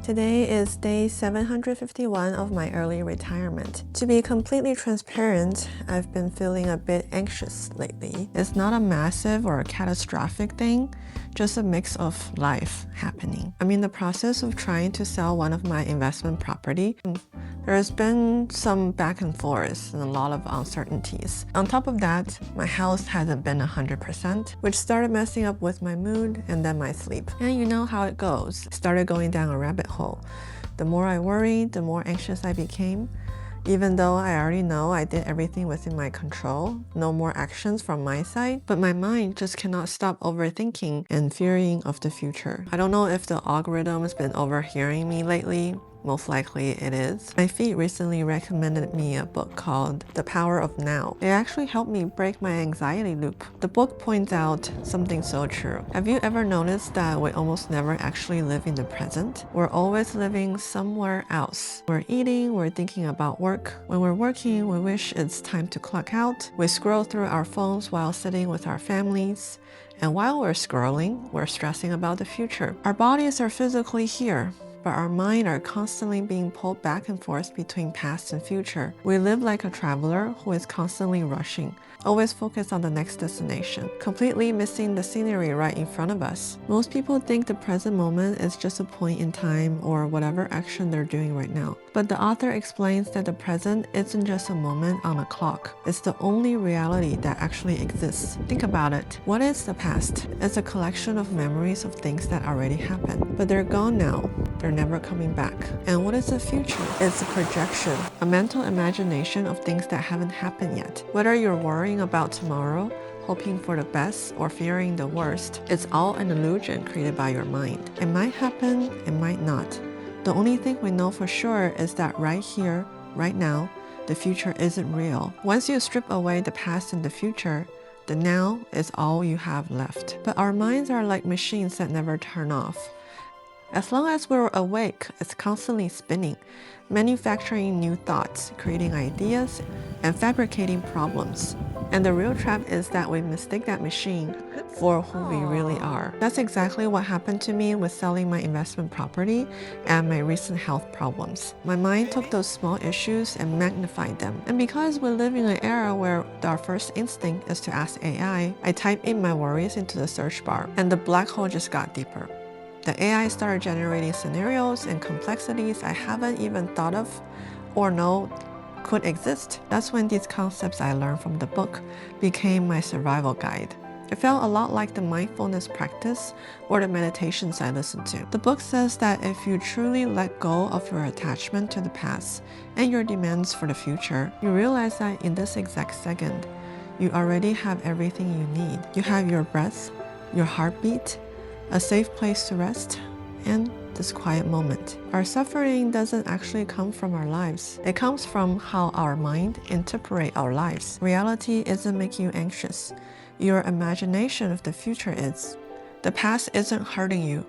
Today is day 751 of my early retirement. To be completely transparent, I've been feeling a bit anxious lately. It's not a massive or a catastrophic thing, just a mix of life happening. I'm in the process of trying to sell one of my investment property. There's been some back and forth and a lot of uncertainties. On top of that, my health hasn't been 100%, which started messing up with my mood and then my sleep. And you know how it goes. Started going down a rabbit hole. The more I worried, the more anxious I became. Even though I already know I did everything within my control, no more actions from my side, but my mind just cannot stop overthinking and fearing of the future. I don't know if the algorithm has been overhearing me lately. Most likely it is. My feed recently recommended me a book called The Power of Now. It actually helped me break my anxiety loop. The book points out something so true. Have you ever noticed that we almost never actually live in the present? We're always living somewhere else. We're eating, we're thinking about work. When we're working, we wish it's time to clock out. We scroll through our phones while sitting with our families. And while we're scrolling, we're stressing about the future. Our bodies are physically here, but our minds are constantly being pulled back and forth between past and future. We live like a traveler who is constantly rushing, always focused on the next destination, completely missing the scenery right in front of us. Most people think the present moment is just a point in time or whatever action they're doing right now. But the author explains that the present isn't just a moment on a clock. It's the only reality that actually exists. Think about it. What is the past? It's a collection of memories of things that already happened, but they're gone now. They're never coming back. And what is the future? It's a projection, a mental imagination of things that haven't happened yet. Whether you're worrying about tomorrow, hoping for the best, or fearing the worst, it's all an illusion created by your mind. It might happen, it might not. The only thing we know for sure is that right here, right now, the future isn't real. Once you strip away the past and the future, the now is all you have left. But our minds are like machines that never turn off. As long as we're awake, it's constantly spinning, manufacturing new thoughts, creating ideas, and fabricating problems. And the real trap is that we mistake that machine for who we really are. That's exactly what happened to me with selling my investment property and my recent health problems. My mind took those small issues and magnified them. And because we live in an era where our first instinct is to ask AI, I typed in my worries into the search bar, and the black hole just got deeper. The AI started generating scenarios and complexities I haven't even thought of or know could exist. That's when these concepts I learned from the book became my survival guide. It felt a lot like the mindfulness practice or the meditations I listened to. The book says that if you truly let go of your attachment to the past and your demands for the future, you realize that in this exact second, you already have everything you need. You have your breath, your heartbeat, a safe place to rest, and this quiet moment. Our suffering doesn't actually come from our lives. It comes from how our mind interprets our lives. Reality isn't making you anxious. Your imagination of the future is. The past isn't hurting you.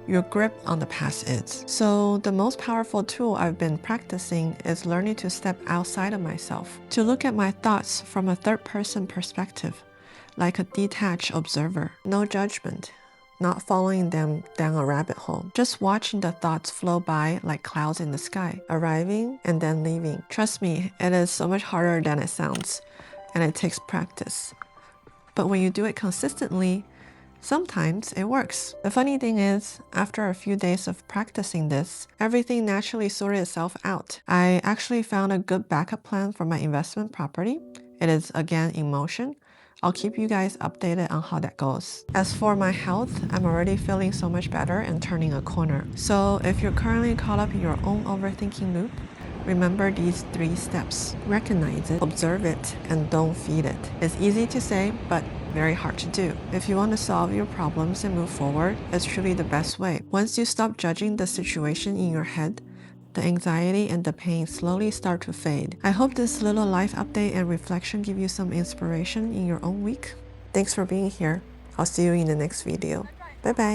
Your grip on the past is. So the most powerful tool I've been practicing is learning to step outside of myself, to look at my thoughts from a third-person perspective, like a detached observer. No judgment. Not following them down a rabbit hole. Just watching the thoughts flow by like clouds in the sky, arriving and then leaving. Trust me, it is so much harder than it sounds, and it takes practice. But when you do it consistently, sometimes it works. The funny thing is, after a few days of practicing this, everything naturally sorted itself out. I actually found a good backup plan for my investment property. It is again in motion. I'll keep you guys updated on how that goes. As for my health, I'm already feeling so much better and turning a corner. So if you're currently caught up in your own overthinking loop, remember these 3 steps. Recognize it, observe it, and don't feed it. It's easy to say, but very hard to do. If you want to solve your problems and move forward, it's truly the best way. Once you stop judging the situation in your head, the anxiety and the pain slowly start to fade. I hope this little life update and reflection give you some inspiration in your own week. Thanks for being here. I'll see you in the next video. Bye bye.